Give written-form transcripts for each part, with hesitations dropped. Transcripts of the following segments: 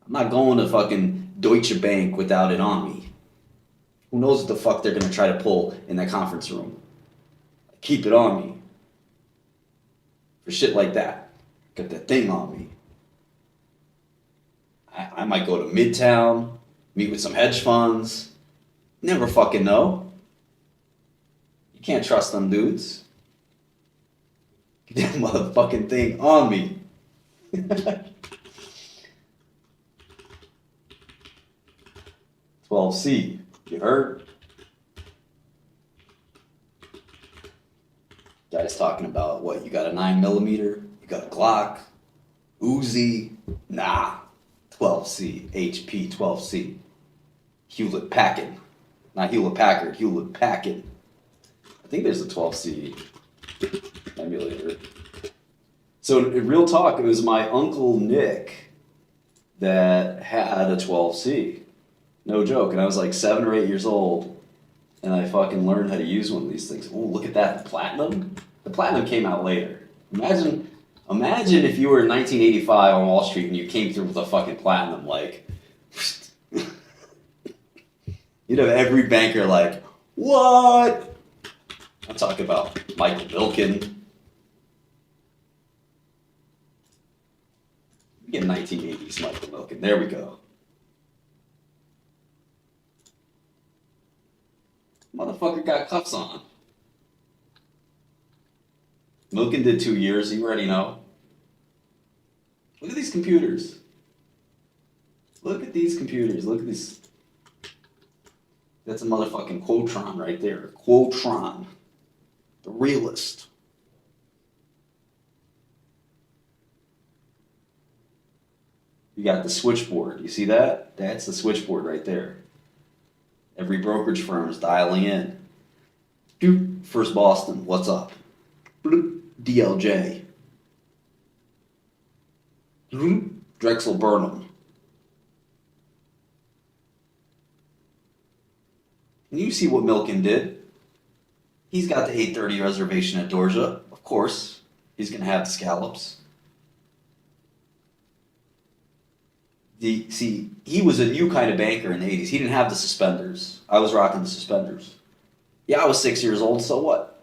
I'm not going to fucking Deutsche Bank without it on me. Who knows what the fuck they're gonna try to pull in that conference room? Keep it on me for shit like that. Got that thing on me. I might go to Midtown, meet with some hedge funds. Never fucking know. You can't trust them dudes. Get that motherfucking thing on me. 12C. You heard? Guy's talking about what? You got a 9 millimeter? You got a Glock? Uzi? Nah. 12C. HP 12C. Hewlett Packard. Not Hewlett Packard. Hewlett Packard. I think there's a 12C emulator. So in real talk, it was my uncle Nick that had a 12C. No joke. And I was like 7 or 8 years old, and I fucking learned how to use one of these things. Oh, look at that, the Platinum. The Platinum came out later. Imagine if you were in 1985 on Wall Street and you came through with a fucking Platinum, like, you'd have every banker like, what? I'm talking about Michael Milken. Get 1980s Michael Milken. There we go. Motherfucker got cuffs on. Milken did 2 years. You already know. Look at these computers. Look at these computers. Look at this. That's a motherfucking Quotron right there. Quotron. The realist. You got the switchboard. You see that? That's the switchboard right there. Every brokerage firm is dialing in. First Boston, what's up? DLJ. Drexel Burnham. And you see what Milken did. He's got the 8:30 reservation at Dorja. Of course, he's going to have the scallops. See, he was a new kind of banker in the 80s. He didn't have the suspenders. I was rocking the suspenders. Yeah, I was 6 years old, so what?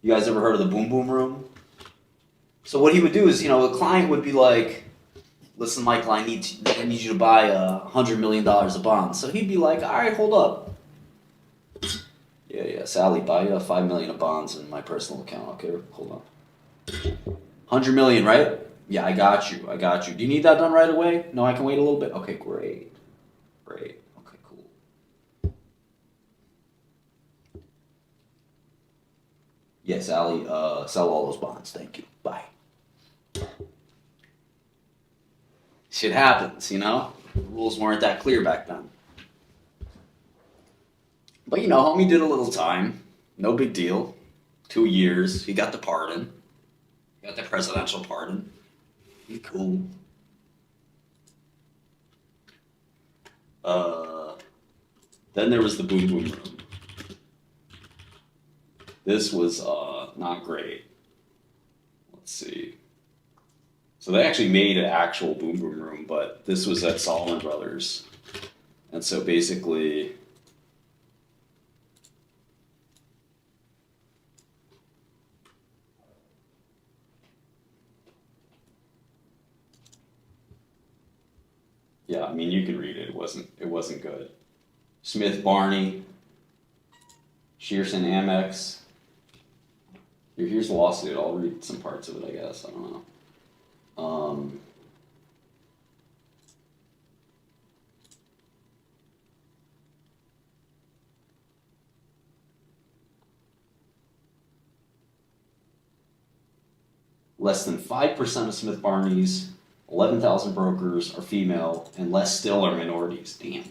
You guys ever heard of the boom boom room? So what he would do is, a client would be like, listen, Michael, I need you to buy $100 million of bonds. So he'd be like, all right, hold up. Yeah, Sally, buy $5 million of bonds in my personal account. Okay, hold on. 100 million, right? Yeah, I got you. Do you need that done right away? No, I can wait a little bit. Okay, great. Okay, cool. Yeah, Sally, sell all those bonds. Thank you. Bye. Shit happens, The rules weren't that clear back then. But homie did a little time. No big deal. 2 years. He got the pardon. He got the presidential pardon. He cool. Then there was the boom boom room. This was not great. Let's see. So they actually made an actual boom boom room, but this was at Solomon Brothers. And so basically, yeah, I mean you can read it. It wasn't good. Smith Barney, Shearson Amex. Here's the lawsuit. I'll read some parts of it, I guess. I don't know. Less than 5% of Smith Barney's 11,000 brokers are female, and less still are minorities. Damn.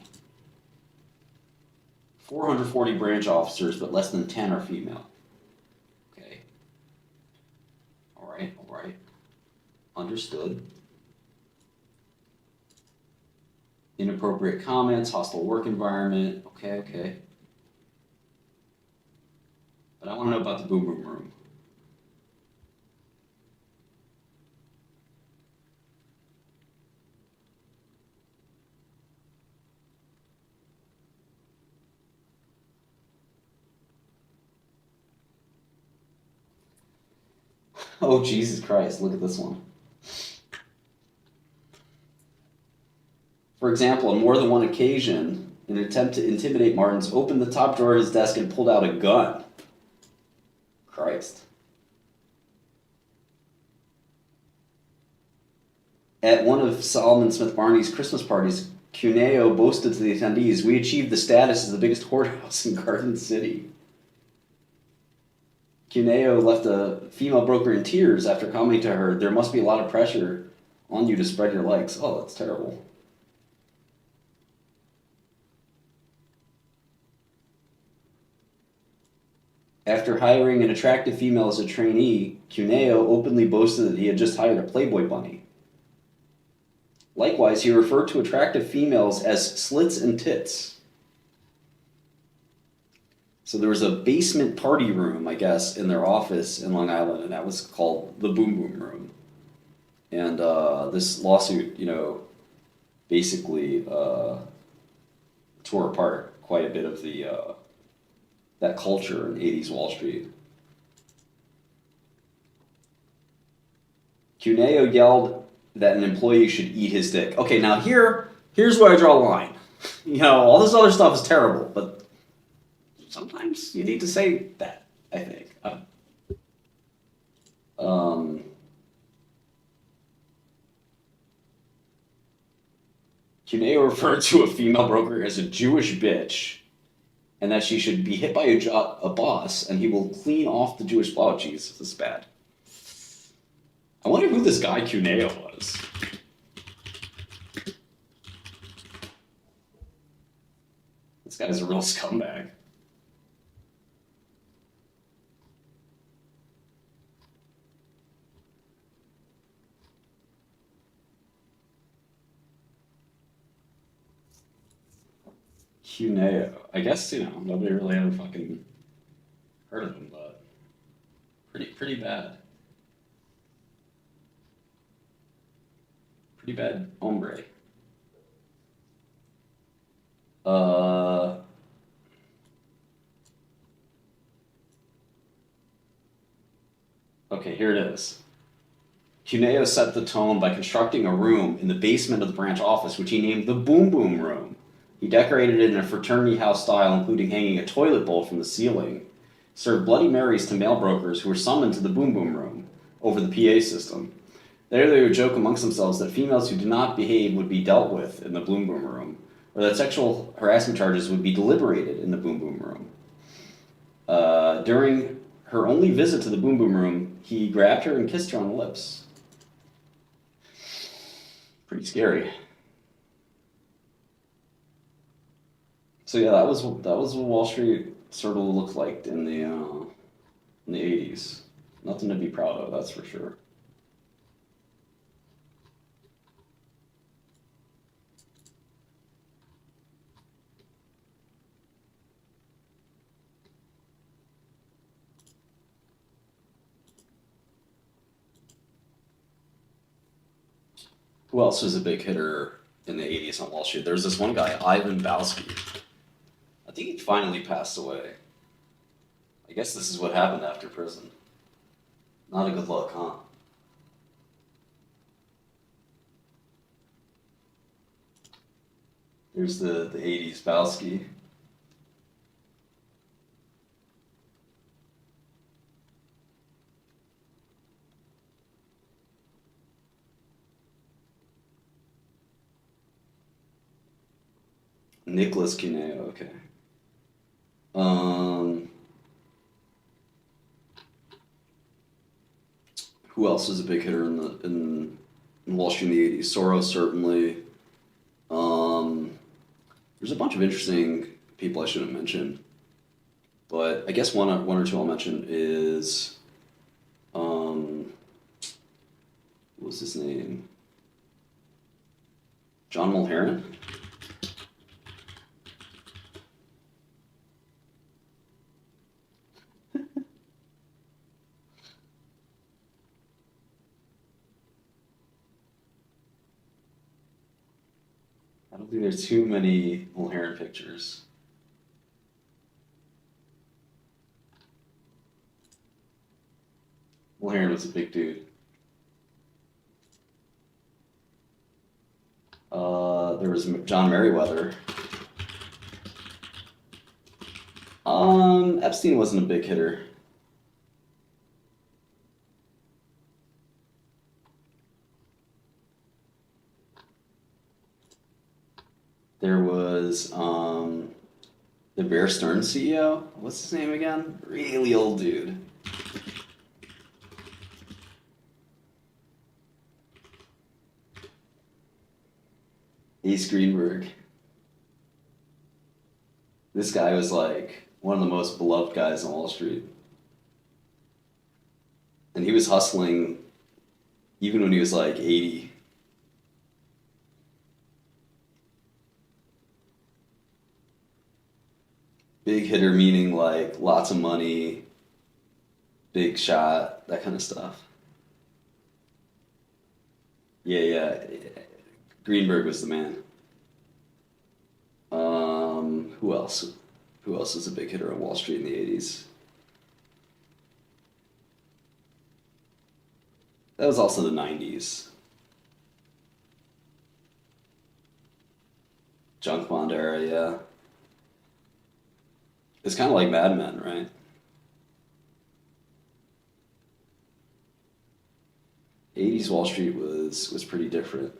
440 branch officers, but less than 10 are female. Okay. All right. Understood. Inappropriate comments, hostile work environment. Okay. But I want to know about the boom boom room. Oh, Jesus Christ, look at this one. For example, on more than one occasion, in an attempt to intimidate Martins, opened the top drawer of his desk and pulled out a gun. Christ. At one of Solomon Smith Barney's Christmas parties, Cuneo boasted to the attendees, "We achieved the status as the biggest whorehouse in Garden City." Cuneo left a female broker in tears after commenting to her, "There must be a lot of pressure on you to spread your legs." Oh, that's terrible. After hiring an attractive female as a trainee, Cuneo openly boasted that he had just hired a Playboy bunny. Likewise, he referred to attractive females as slits and tits. So there was a basement party room, I guess, in their office in Long Island, and that was called the Boom Boom Room. And this lawsuit, basically tore apart quite a bit of the that culture in 80s Wall Street. Cuneo yelled that an employee should eat his dick. Okay, now here's where I draw a line. All this other stuff is terrible, but sometimes you need to say that, I think. Cuneo referred to a female broker as a Jewish bitch, and that she should be hit by a boss, and he will clean off the Jewish blood. Oh, jeez, this is bad. I wonder who this guy Cuneo was. This guy's a real scumbag. Cuneo. I guess, nobody really ever fucking heard of him, but pretty bad. Pretty bad hombre. Okay, here it is. Cuneo set the tone by constructing a room in the basement of the branch office, which he named the Boom Boom Room. He decorated it in a fraternity house style, including hanging a toilet bowl from the ceiling. Served Bloody Marys to mail brokers who were summoned to the Boom Boom Room over the PA system. There they would joke amongst themselves that females who did not behave would be dealt with in the Boom Boom Room, or that sexual harassment charges would be deliberated in the Boom Boom Room. During her only visit to the Boom Boom Room, he grabbed her and kissed her on the lips. Pretty scary. So yeah, that was what Wall Street sort of looked like in the 80s. Nothing to be proud of, that's for sure. Who else was a big hitter in the 80s on Wall Street? There's this one guy, Ivan Balsky. I think he finally passed away. I guess this is what happened after prison. Not a good look, huh? Here's the 80s Balsky. Nicholas Cuneo, okay. Who else was a big hitter in Wall Street in the 80s? Soros, certainly. There's a bunch of interesting people I shouldn't mention, but I guess one or two I'll mention is what was his name? John Mulheron. I don't think there's too many Mulheron pictures. Mulheron was a big dude. There was John Merriweather. Epstein wasn't a big hitter. There was the Bear Stearns CEO. What's his name again? Really old dude. Ace Greenberg. This guy was like one of the most beloved guys on Wall Street. And he was hustling even when he was like 80. Big hitter meaning like lots of money, big shot, that kind of stuff. Yeah, yeah. Greenberg was the man. Who else? Who else was a big hitter on Wall Street in the 80s? That was also the 90s. Junk bond era, yeah. It's kind of like Mad Men, right? 80s Wall Street was pretty different.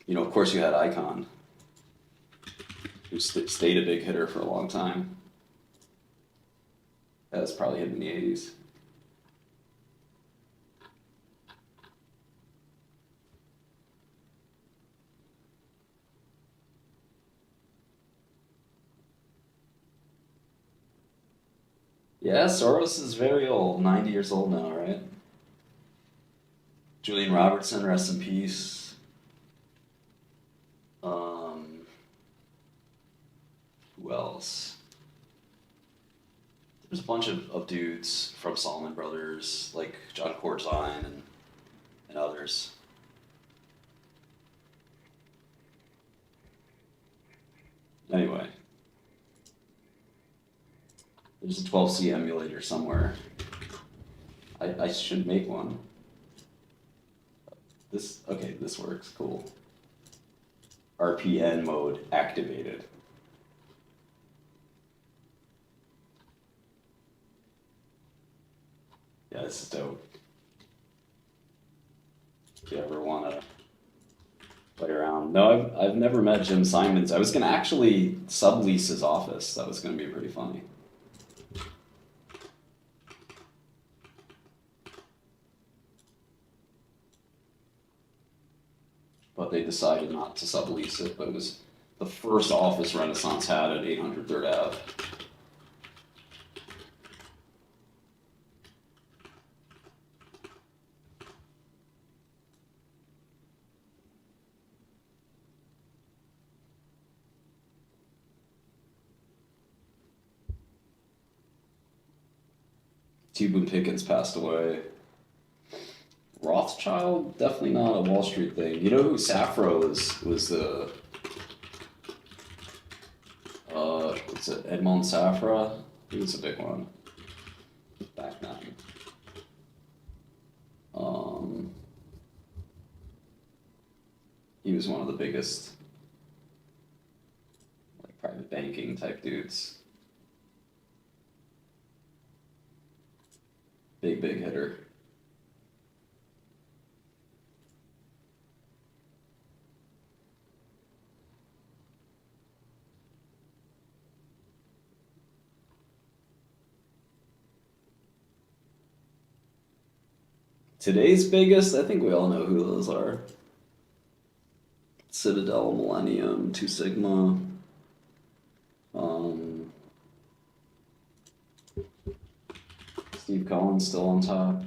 You know, of course, you had Icon, who stayed a big hitter for a long time. That was probably him in the 80s. Yeah, Soros is very old, 90 years old now, right? Julian Robertson, rest in peace. Um, who else? There's a bunch of dudes from Salomon Brothers, like John Corzine and others. Anyway, there's a 12C emulator somewhere. I should make one. Okay, this works, cool. RPN mode activated. Yeah, this is dope. If you ever want to play around. No, I've never met Jim Simons. I was gonna actually sublease his office. That was gonna be pretty funny. But they decided not to sublease it. But it was the first office Renaissance had at 800 Third Ave. T. Boone Pickens passed away. Rothschild, definitely not a Wall Street thing. You know who Safra was the what's it, Edmond Safra? He was a big one back then. He was one of the biggest like private banking type dudes. Big hitter. Today's biggest, I think we all know who those are. Citadel, Millennium, Two Sigma. Steve Cohen's still on top.